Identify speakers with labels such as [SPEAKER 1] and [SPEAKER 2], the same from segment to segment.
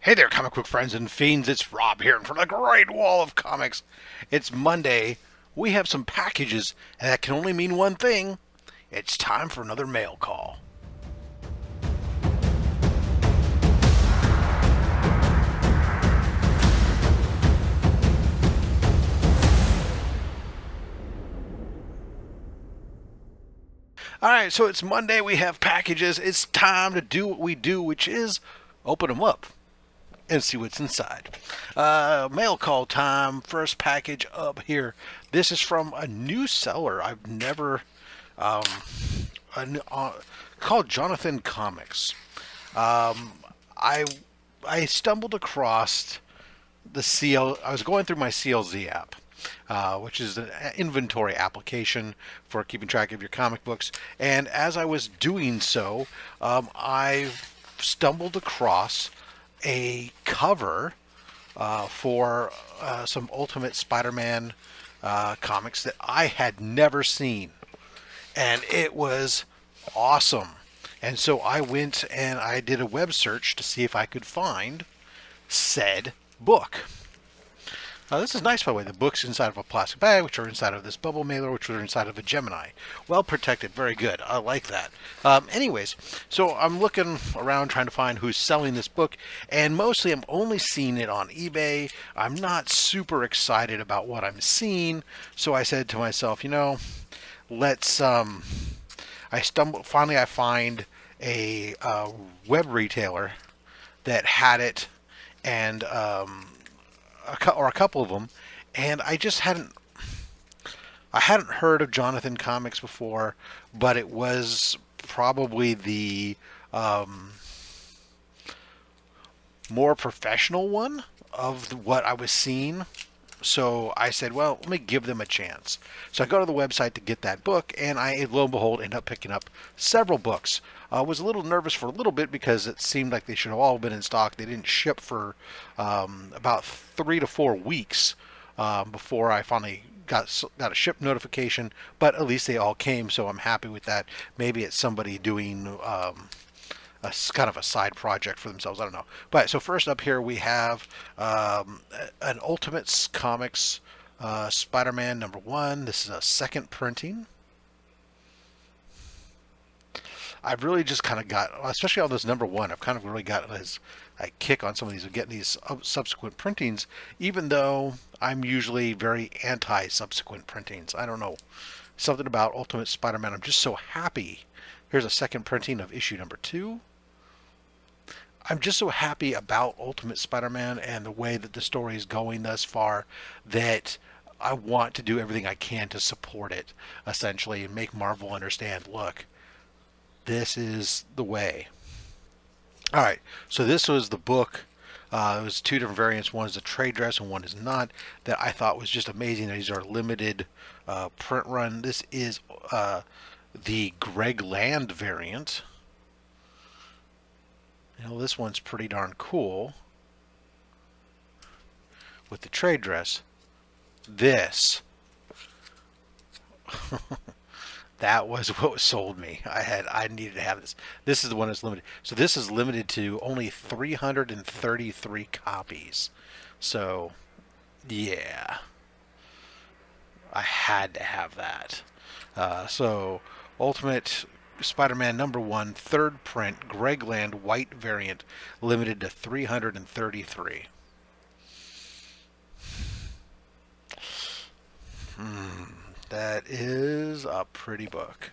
[SPEAKER 1] Hey there, comic book friends and fiends. It's Rob here from the Great Wall of Comics. It's Monday. We have some packages, and that can only mean one thing. It's time for another mail call. All right, so it's Monday. We have packages. It's time to do what we do, which is open them up and see what's inside. Mail call time. First package up here. This is from a new seller I've never um, called Jonathan Comics. I I stumbled across the CL. I was going through my CLZ app, which is an inventory application for keeping track of your comic books. And as I was doing so, I stumbled across a cover for some Ultimate Spider-Man comics that I had never seen, and it was awesome. And so I went and I did a web search to see if I could find said book. This is nice, by the way. The book's inside of a plastic bag, which are inside of this bubble mailer, which are inside of a Gemini. Well protected, very good. I like that. Anyways, so I'm looking around trying to find who's selling this book, and mostly I'm only seeing it on eBay. I'm not super excited about what I'm seeing, so I said to myself, let's. Finally, I find a web retailer that had it, and a couple of them, and I hadn't heard of Jonathan Comics before, but it was probably the more professional one of what I was seeing. So I said, well, let me give them a chance. So I go to the website to get that book, and I, lo and behold, end up picking up several books. I was a little nervous for a little bit because it seemed like they should have all been in stock. They didn't ship for about 3 to 4 weeks before I finally got a ship notification. But at least they all came, so I'm happy with that. Maybe it's somebody doing a kind of a side project for themselves. I don't know. But so first up here we have an Ultimate Comics Spider-Man #1. This is a second printing. I've really just kind of got, especially on this #1, I've kind of really gotten a kick on some of these, of getting these subsequent printings, even though I'm usually very anti-subsequent printings. I don't know. Something about Ultimate Spider-Man. I'm just so happy. Here's a second printing of issue #2. I'm just so happy about Ultimate Spider-Man and the way that the story is going thus far that I want to do everything I can to support it, essentially, and make Marvel understand, look, this is the way. All right, so this was the book. It was two different variants. One is a trade dress and one is not. That I thought was just amazing. These are limited print run. This is the Greg Land variant. This one's pretty darn cool with the trade dress. This that was what sold me. I needed to have this. This is the one that's limited. So this is limited to only 333 copies. So yeah, I had to have that. So Ultimate Spider-Man #1, third print, Greg Land, white variant, limited to 333. That is a pretty book.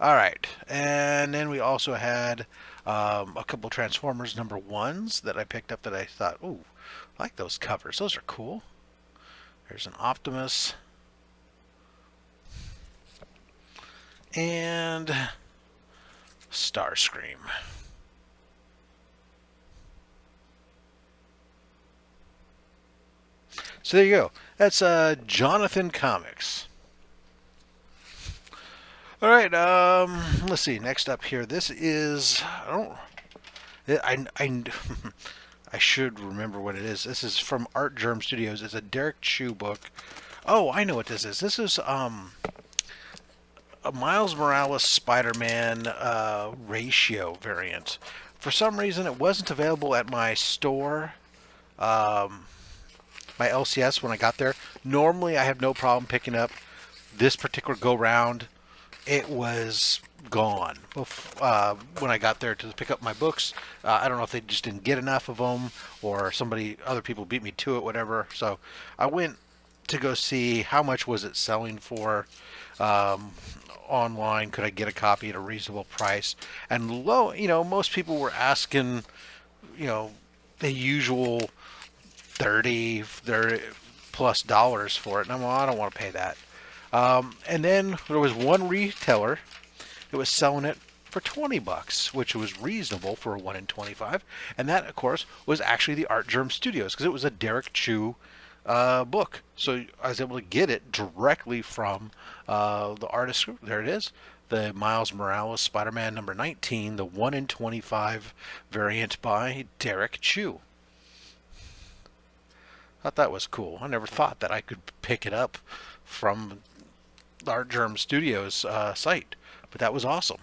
[SPEAKER 1] All right, and then we also had a couple Transformers #1s that I picked up that I thought, ooh, I like those covers. Those are cool. There's an Optimus. And Starscream. So there you go. That's Jonathan Comics. All right. Let's see. Next up here, this is I should remember what it is. This is from Art Germ Studios. It's a Derek Chu book. Oh, I know what this is. This is a Miles Morales Spider-Man ratio variant. For some reason, it wasn't available at my store, um, my LCS when I got there. Normally, I have no problem picking up this particular go round. It was gone when I got there to pick up my books. I don't know if they just didn't get enough of them, or other people beat me to it, whatever. So I went to go see how much was it selling for um, online. Could I get a copy at a reasonable price? And most people were asking, you know, the usual 30 plus dollars for it, and I'm like, I don't want to pay that. And then there was one retailer that was selling it for $20, which was reasonable for a 1 in 25. And that, of course, was actually the Art Germ Studios, because it was a Derek Chu book. So I was able to get it directly from the artist group. There it is. The Miles Morales Spider-Man number 19, the 1 in 25 variant by Derek Chu. Thought that was cool. I never thought that I could pick it up from the Art Germ Studios site, but that was awesome.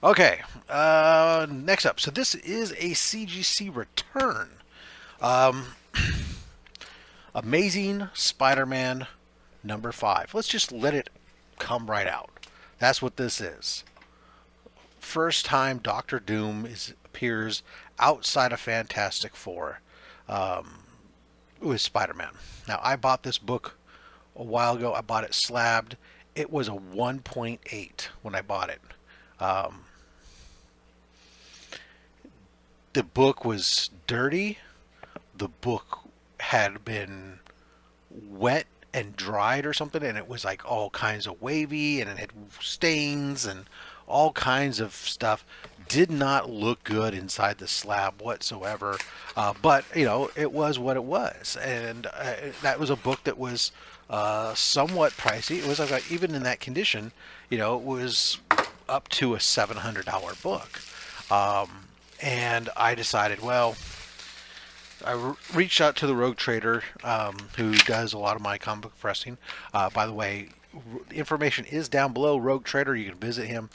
[SPEAKER 1] Okay, next up. So this is a CGC return. Amazing Spider-Man number 5. Let's just let it come right out. That's what this is. First time Doctor Doom appears outside of Fantastic Four with Spider-Man. Now, I bought this book a while ago. I bought it slabbed. It was a 1.8 when I bought it. The book was dirty. The book had been wet and dried or something, and it was like all kinds of wavy, and it had stains and all kinds of stuff. Did not look good inside the slab whatsoever, but it was what it was, and that was a book that was somewhat pricey. It was like, even in that condition, it was up to a $700 book, and I decided, well, I reached out to the Rogue Trader, who does a lot of my comic book pressing. By the way, the information is down below. Rogue Trader, you can visit him.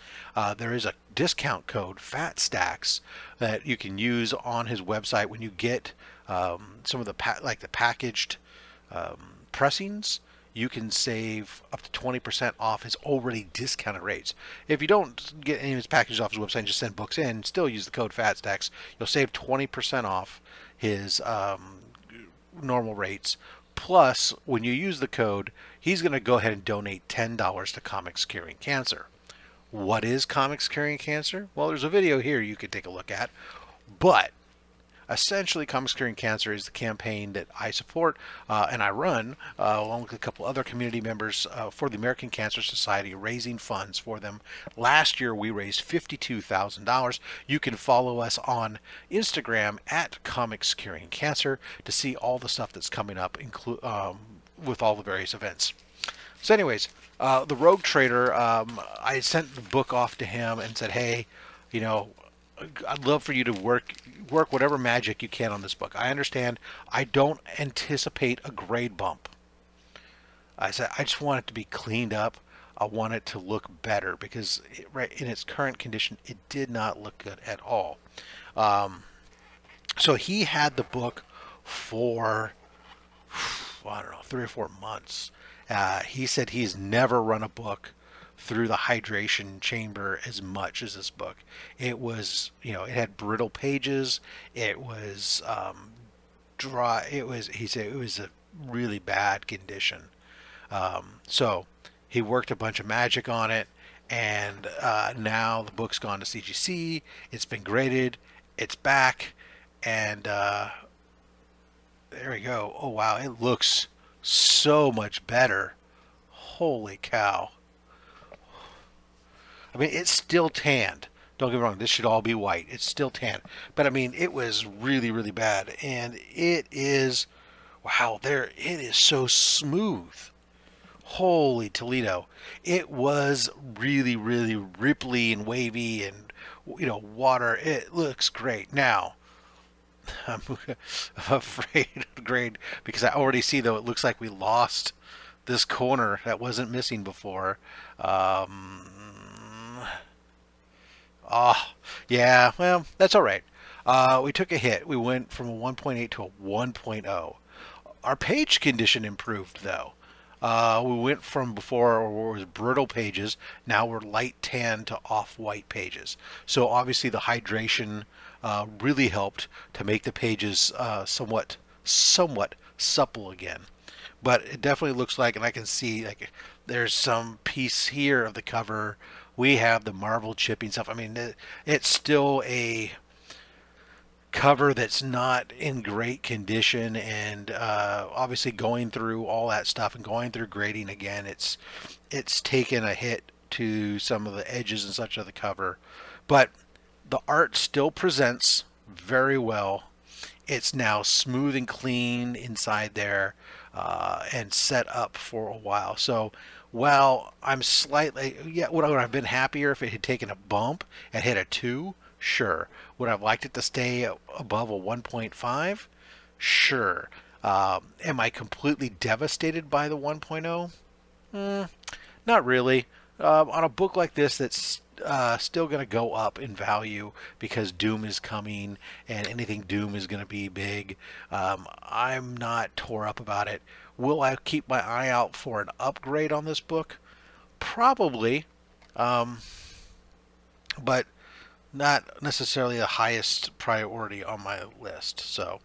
[SPEAKER 1] There is a discount code, FATSTAX, that you can use on his website when you get some of the the packaged pressings. You can save up to 20% off his already discounted rates. If you don't get any of his packages off his website and just send books in, still use the code FATSTAX. You'll save 20% off his normal rates. Plus, when you use the code, he's going to go ahead and donate $10 to Comics Curing Cancer. What is Comics Curing Cancer? Well, there's a video here you could take a look at. But essentially, Comics Curing Cancer is the campaign that I support and I run along with a couple other community members for the American Cancer Society, raising funds for them. Last year, we raised $52,000. You can follow us on Instagram at Comics Curing Cancer to see all the stuff that's coming up, with all the various events. So anyways, the Rogue Trader, I sent the book off to him and said, hey, I'd love for you to work whatever magic you can on this book. I understand I don't anticipate a grade bump. I said I just want it to be cleaned up. I want it to look better because in its current condition, it did not look good at all. So he had the book for, I don't know, 3 or 4 months. He said he's never run a book through the hydration chamber as much as this book. It was, it had brittle pages. It was dry. He said it was a really bad condition. So he worked a bunch of magic on it, and now the book's gone to CGC. It's been graded. It's back, and there we go. Oh wow, it looks so much better. Holy cow. I mean, it's still tanned. Don't get me wrong, this should all be white. It's still tan. But I mean, it was really, really bad. And it is, wow, it is so smooth. Holy Toledo. It was really, really ripply and wavy and, water. It looks great. Now, I'm afraid of the grade because I already see, though, it looks like we lost this corner that wasn't missing before. Oh, yeah. Well, that's all right. We took a hit. We went from a 1.8 to a 1.0. Our page condition improved though. We went from before where it was brittle pages, now we're light tan to off-white pages. So obviously the hydration really helped to make the pages somewhat supple again. But it definitely looks like, and I can see like there's some piece here of the cover. We have the marble chipping stuff. I mean, it's still a cover that's not in great condition, and obviously going through all that stuff and going through grading again, it's taken a hit to some of the edges and such of the cover, but the art still presents very well. It's now smooth and clean inside there, and set up for a while. So while I'm slightly, yeah, would I have been happier if it had taken a bump and hit a 2? Sure. Would I have liked it to stay above a 1.5? Sure. Am I completely devastated by the 1.0? Not really. On a book like this that's still going to go up in value because Doom is coming and anything Doom is going to be big, I'm not tore up about it. Will I keep my eye out for an upgrade on this book? Probably, but not necessarily the highest priority on my list. So,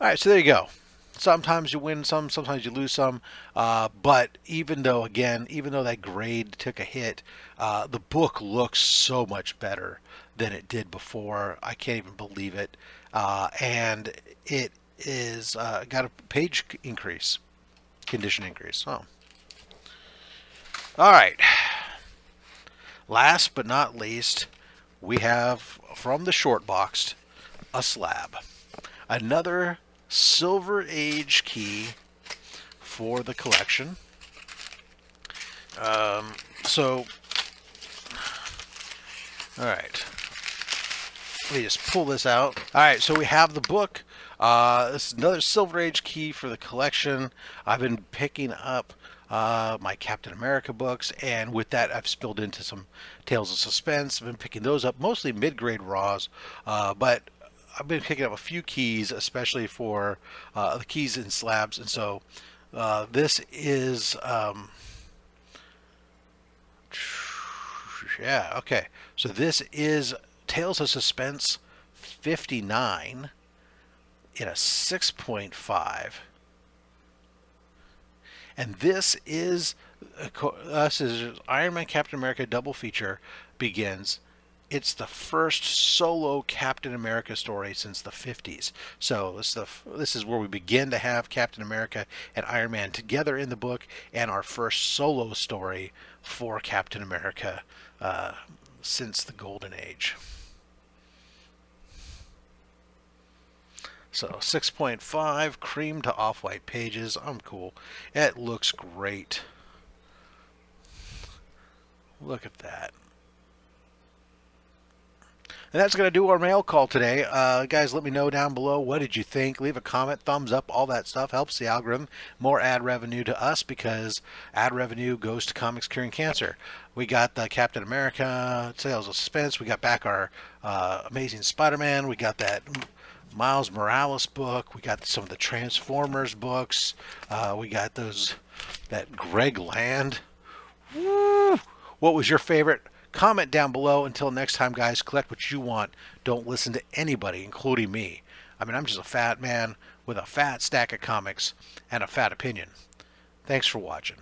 [SPEAKER 1] all right, so there you go. Sometimes you win some, sometimes you lose some. But even though, again, even though that grade took a hit, the book looks so much better than it did before. I can't even believe it. And it is got a page increase, condition increase. Oh, all right. Last but not least, we have from the short boxed a slab. Another Silver Age key for the collection. So, all right. Let me just pull this out. All right, so we have the book. This is another Silver Age key for the collection. I've been picking up my Captain America books, and with that, I've spilled into some Tales of Suspense. I've been picking those up, mostly mid-grade raws, but I've been picking up a few keys, especially for the keys in slabs, and so this is yeah, okay. So this is Tales of Suspense 59 in a 6.5. And this is Iron Man Captain America double feature begins. It's the first solo Captain America story since the 50s. So this is where we begin to have Captain America and Iron Man together in the book, and our first solo story for Captain America since the Golden Age. So 6.5, cream to off-white pages. I'm cool. It looks great. Look at that. And that's going to do our mail call today. Guys, let me know down below, what did you think? Leave a comment, thumbs up, all that stuff helps the algorithm. More ad revenue to us because ad revenue goes to Comics Curing Cancer. We got the Captain America, Tales of Suspense. We got back our Amazing Spider-Man. We got that Miles Morales book. We got some of the Transformers books. We got that Greg Land. Woo! What was your favorite? Comment down below. Until next time, guys, collect what you want. Don't listen to anybody, including me. I mean, I'm just a fat man with a fat stack of comics and a fat opinion. Thanks for watching.